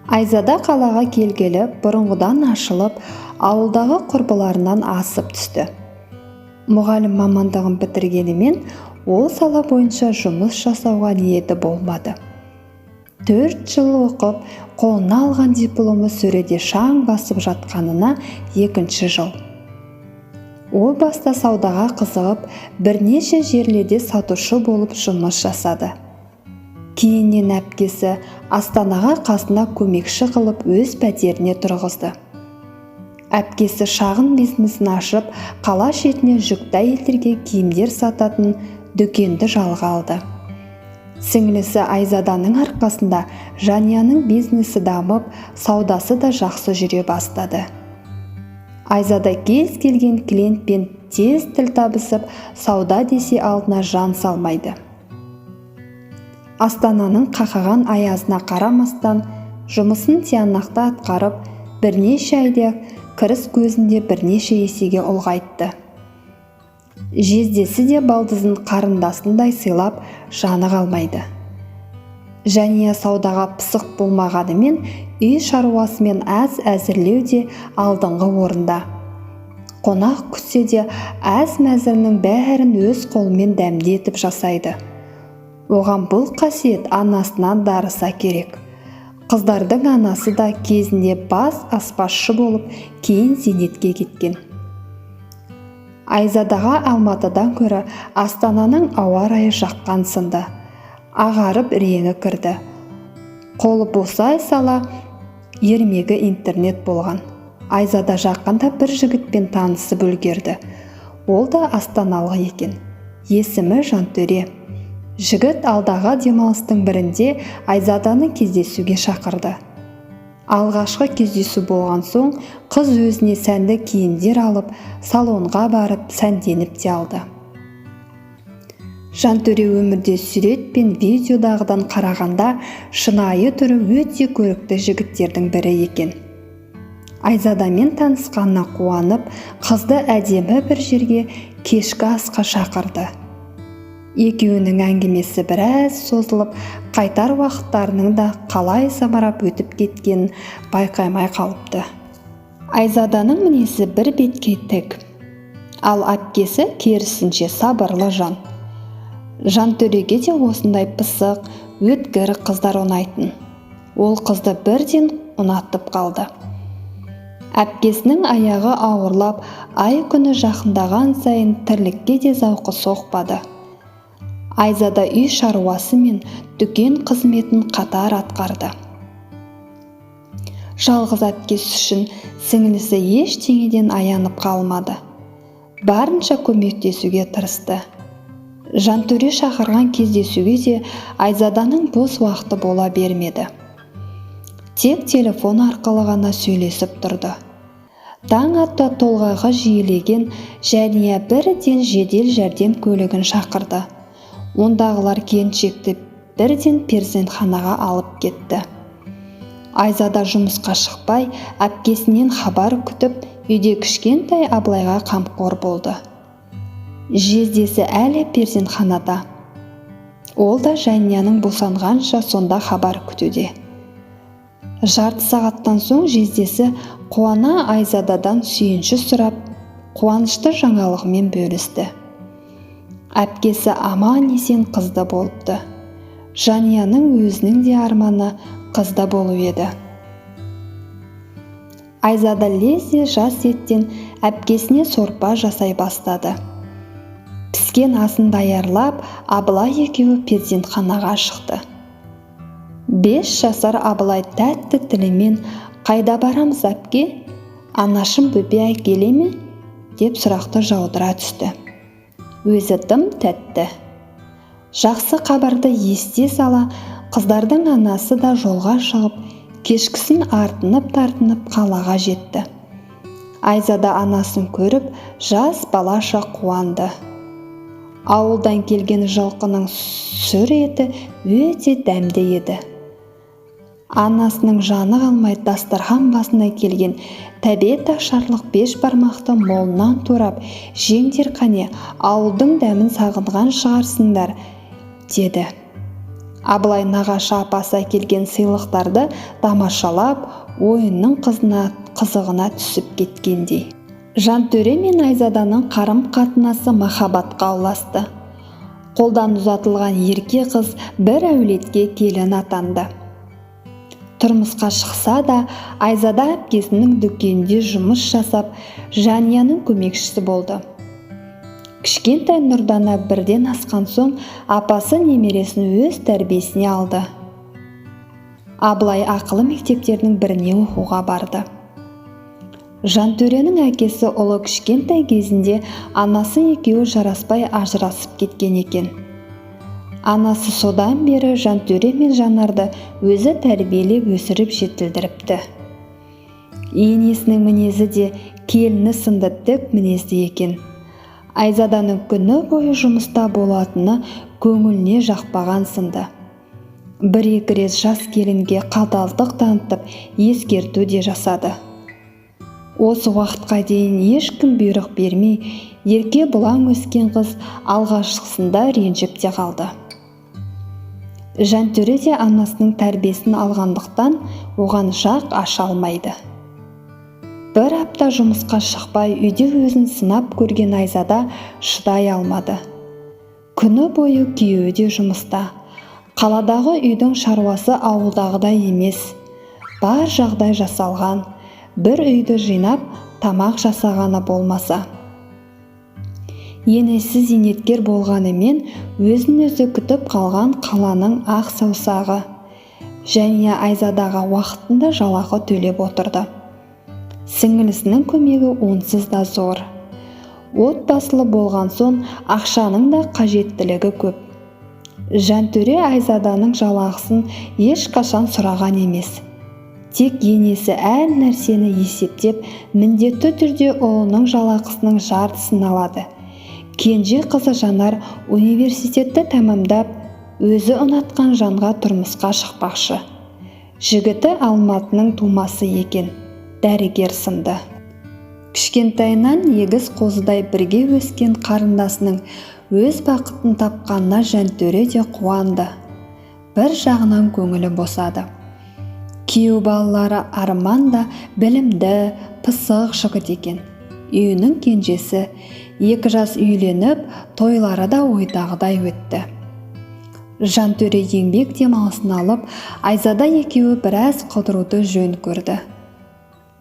Айзада қалаға келгелі бұрынғыдан ашылып, ауылдағы құрбыларынан асып түсті. Мұғалім мамандығын бітіргенімен, ол сала бойынша жұмыс жасауға ниеті болмады. 4 жыл оқып, қолына алған дипломы сөреде шаң басып жатқанына 2 жыл. Ол баста саудаға қызығып, бірнеше жерлерде сатушы болып жұмыс жасады. Кейіннен әпкесі Астанаға қасына көмекші қылып өз пәтеріне тұрғызды. Әпкесі шағын бизнесін ашып, қала шетіне жүкті әйелдерге киімдер сататын дүкенді жалға алды. Сіңлісі Айзаданың арқасында жанияның бизнесі дамып, саудасы да жақсы жүре бастады. Айзада кез келген клиентпен тез тіл табысып, сауда десе алдына жан салмайды. Астананың қақаған аязына қарамастан, жұмысын тиянақты атқарып, бірнеше айда кіріс көзінде бірнеше есеге ұлғайтты. Жездесі де балдызын қарындасындай сыйлап, жаны қалмайды. Жания саудаға пысық болмағанымен, үй шаруасымен әзірлеу де алдыңғы орында. Қонақ күтсе де мәзірінің бәрін өз қолымен дәмдетіп жасайды. Оған бұл қасиет анасынан дарыса керек. Қыздардың анасы да кезінде бас аспазшы болып, кейін зейнетке кеткен. Айзадаға Алматыдан көрі Астананың ауа райы жаққан сынды. Ағарып реңі кірді. Қолы босай сала, ермегі интернет болған. Айзада жақында бір жігітпен танысып үлгерді. Ол да астаналық екен. Есімі Жантөре. Жігіт алдағы демалыстың бірінде Айзаданы кездесуге шақырды. Алғашқы кездесу болған соң, қыз өзіне сәнді киімдер алып, салонға барып сәнденіп те алды. Жантөре өмірде сурет пен видеодағыдан қарағанда шынайы түрі өте көрікті жігіттердің бірі екен. Айзадамен танысқанына қуанып, қызды әдемі бір жерге кешкі асқа шақырды. Екеуінің әңгімесі біраз созылып, қайтар уақыттарының да қалай самарап өтіп кеткенін байқаймай қалыпты. Айзаданың мінезі бір бетке тік, ал әпкесі керісінше сабырлы жан. Жантөреге де осындай пысық, өткір қыздар ұнайтын. Ол қызды бірден ұнатып қалды. Әпкесінің аяғы ауырлап, ай күні жақындаған сайын тірлікке де зауқы соқпады. Айзада үй шаруасы мен дүкен қызметін қатар атқарды. Жалғыз әпкесі үшін сіңлісі ештеңеден аянып қалмады. Барынша көмектесуге тырысты. Жантөре шақырған кездесуге де Айзаданың бос уақыты бола бермеді. Тек телефон арқылы ғана сөйлесіп тұрды. Таң ата толғағы жиілеген Жания бірден жедел жәрдем көлігін шақырды. Ондағылар келіншекті бірден перзентханаға алып кетті. Айзада жұмысқа шықпай, әпкесінен хабар күтіп, үйде кішкентай Абылайға қамқор болды. Жездесі әлі перзентханада. Ол да Жанияның босанғанша сонда хабар күтуде. Жарты сағаттан соң жездесі қуана Айзададан сүйінші сұрап, қуанышты жаңалығымен бөлісті. Әпкесі аман-есен қызды болыпты. Жанияның өзінің де арманы қызды болу еді. Айзада лезде жас еттен әпкесіне сорпа жасай бастады. Піскен асын даярлап, Абылай екеуі перзентханаға шықты. 5 жасар Абылай тәтті тілімен «Қайда барамыз әпке? Анашым бөпе әкеле ме?» деп сұрақты жаудыра түсті. Өзі тым тәтті. Жақсы хабарды ести сала, қыздардың анасы да жолға шығып, кешкісін артынып-тартынып қалаға жетті. Айзада анасын көріп, жас балаша қуанды. Ауылдан келген жылқының сүр еті өте дәмді еді. Анасының жаны қалмай дастархан басына келген тәбет ашарлық 5 бармақты молынан турап, «Жеңдер қане, ауылдың дәмін сағынған шығарсыңдар», деді. Абылай нағашы апасы әкелген сыйлықтарды тамашалап, ойынның қызығына түсіп кеткендей. Жантөре мен Айзаданың қарым-қатынасы махаббатқа ұласты. Қолдан ұзатылған ерке қыз бір әулетке келін атанды. Тұрмысқа шықса да, Айзада әпкесінің дүкенінде жұмыс жасап, жанияның көмекшісі болды. Кішкентай Нұрдана бірден асқан соң, апасы немересін өз тәрбиесіне алды. Абылай ақылы мектептердің біріне оқуға барды. Жантөренің әкесі ұлы кішкентай кезінде анасы екеуі жараспай ажырасып кеткен екен. Анасы содан бері Жантөре мен Жанарды өзі тәрбиелеп өсіріп жетілдіріпті. Енесінің мінезі де келіні сынды тік мінезді екен. Айзаданың күні бойы жұмыста болатыны көңіліне жақпаған сынды. Бір-екі рет жас келінге қаталдық танытып, ескерту де жасады. Осы уақытқа дейін ешкім бұйрық бермей, ерке бұлаң өскен қыз алғашқысында ренжіп те қалды. Жантөре де анасының тәрбиесін алғандықтан оған жақ аша алмайды. Бір апта жұмысқа шықпай үйде өзін сынап көрген Айзада шыдай алмады. Күні бойы күйеуі де жұмыста. Қаладағы үйдің шаруасы ауылдағыдай емес. Бар жағдай жасалған, бір үйді жинап тамақ жасағаны болмаса. Енесі зейнеткер болғанымен өзін өзі күтіп қалған қаланың ақ саусағы. Және Айзадаға уақытында жалақы төлеп отырды. Сіңілісінің көмегі онсыз да зор. Отбасылы болған соң ақшаның да қажеттілігі көп. Жантөре Айзаданың жалақысын ешқашан сұраған емес. Тек енесі әр нәрсені есептеп, міндетті түрде ұлының жалақысының жартысын алады. Кенже қызы Жанар университетті тәмамдап, өзі ұнатқан жанға тұрмысқа шықпақшы. Жігіті Алматының тумасы екен. Дәрігер сынды. Кішкентайынан егіз қозыдай бірге өскен қарындасының өз бақытын тапқанына Жантөре де қуанды. Бір жағынан көңілі босады. Күйеу балалары Арман да білімді, пысық жігіт екен. Үйінің кенжесі 2 жас үйленіп, тойлары да ойдағыдай өтті. Жантөре еңбек демалысын алып, Айзада екеуі біраз қыдыруды жөн көрді.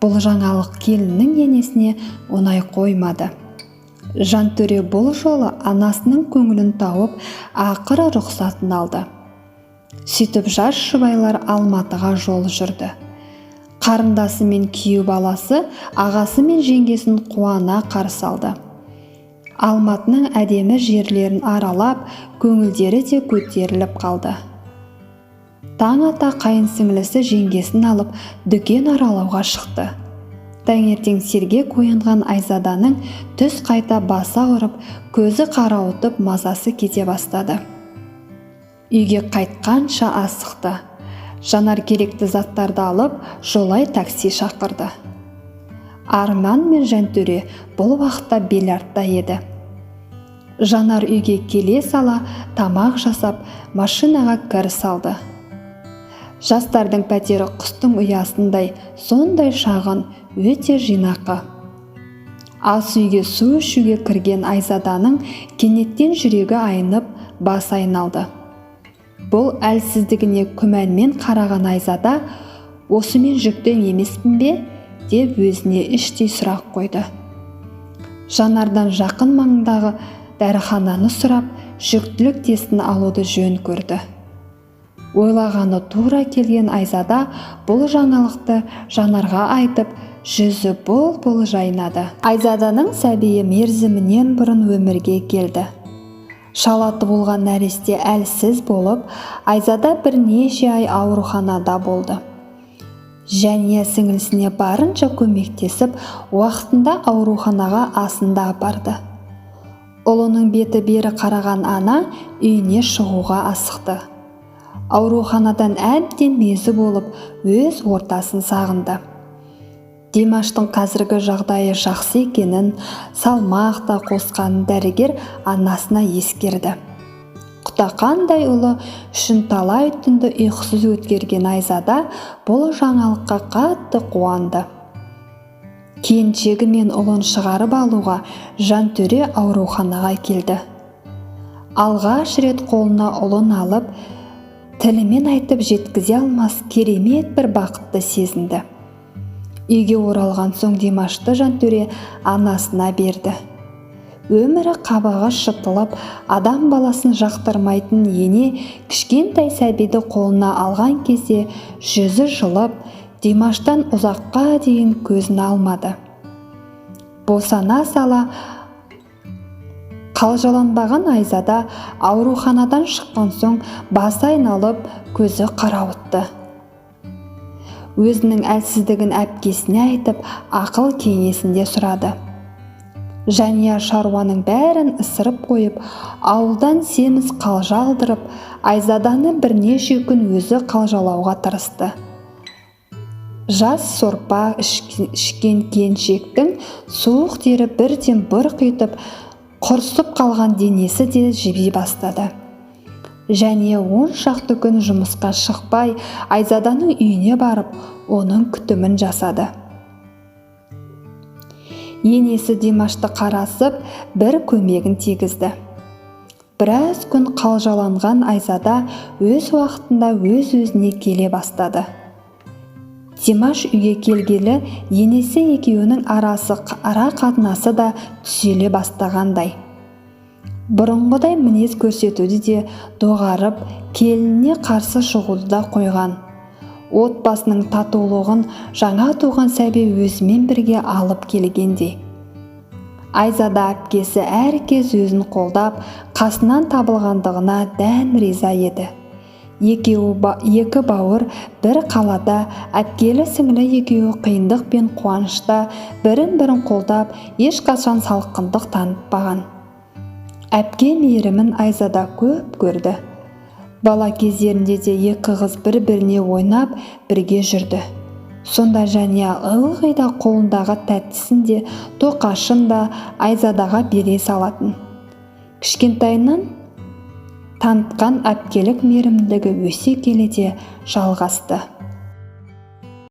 Бұл жаңалық келіннің енесіне оңай қоймады. Жантөре бұл жолы анасының көңілін тауып, ақыры рұқсатын алды. Сөйтіп жас жұбайлар Алматыға жол жүрді. Қарындасы мен күйеу баласы ағасы мен жеңгесін қуана қарсы алды. Алматының әдемі жерлерін аралап, көңілдері де көтеріліп қалды. Таң ата қайын сіңлісі жеңгесін алып, дүкен аралауға шықты. Таңертең сергек оянған Айзаданың түс қайта басы ауырып, көзі қарауытып, мазасы кете бастады. Үйге қайтқанша асықты. Жанар керекті заттарды алып, жолай такси шақырды. Арман мен Жантөре бұл уақытта бильярдта еді. Жанар үйге келе сала, тамақ жасап, машинаға кіріс алды. Жастардың пәтері құстың ұясындай, сондай шағын, өте жинақы. Ас үйге су ішуге кірген Айзаданың кенеттен жүрегі айнып, бас айналды. Бұл әлсіздігіне күмәнмен қараған Айзада, осымен жүкті емеспін бе, деп өзіне іштей сұрақ қойды. Жанардан жақын маңындағы дәріхананы сұрап, жүктілік тестін алуды жөн көрді. Ойлағаны тура келген Айзада бұл жаңалықты Жанарға айтып, жүзі бұл жайнады. Айзаданың сәбиі мерзімінен бұрын өмірге келді. Шалаты болған нәресте әлсіз болып, Айзада бірнеше ай ауруханада болды. Және сіңілісіне барынша көмектесіп, уақытында ауруханаға асында апарды. Ұлының беті бері қараған ана үйіне шығуға асықты. Ауруханадан әбден мезі болып, өз ортасын сағынды. Димаштың қазіргі жағдайы жақсы екенін, салмақ та қосқанын дәрігер анасына ескерді. Құтақандай ұлы үшін талай түнді ұйқысыз өткерген Айзада бұл жаңалыққа қатты қуанды. Келіншегі мен ұлын шығарып алуға Жантөре ауруханаға келді. Алғаш рет қолына ұлын алып, тілімен айтып жеткізе алмас керемет бір бақытты сезінді. Үйге оралған соң Димашты Жантөре анасына берді. Өмірі қабағы шытылып, адам баласын жақтырмайтын ене кішкентай сәбиді қолына алған кезде жүзі жылып, Димаштан ұзаққа дейін көзін алмады. Босана сала қалжаланбаған Айзада ауруханадан шыққан соң басы айналып, көзі қарауытты. Өзінің әлсіздігін әпкесіне айтып, ақыл кеңесінде сұрады. Жәния шаруаның бәрін ысырып қойып, ауылдан семіз қалжа алдырып, Айзаданы бірнеше күн өзі қалжалауға тырысты. Жас сорпа ішкен келіншектің суық тері бірден бұрқ етіп, құрсып қалған денесі де жіби бастады. Жәния 10 шақты күн жұмысқа шықпай, Айзаданың үйіне барып, оның күтімін жасады. Енесі Димашты қарасып, бір көмегін тигізді. Біраз күн қалжаланған Айзада өз уақытында өз-өзіне келе бастады. Димаш үйге келгелі, енесі екеуінің ара қатынасы да түзеле бастағандай. Бұрынғыдай мінез көрсетуді де доғарып, келініне қарсы шығуды да қойған. Отбасының татулығын жаңа туған сәби өзімен бірге алып келгендей. Айзада әпкесі әркез өзін қолдап, қасынан табылғандығына дән риза еді. Екі бауыр бір қалада, әпкелі сіңлі екеуі қиындық пен қуанышта бірін-бірін қолдап, ешқашан салқындық танытпаған. Әпке мейірімін Айзада көп көрді. Бала кездерінде де екі қыз бір-біріне ойнап бірге жүрді. Сонда Жәния ылғи да қолындағы тәттісін де, тоқашын да Айзадаға бере салатын. Кішкентайынан танытқан әпкелік мейірімділігі өсе келе де жалғасты.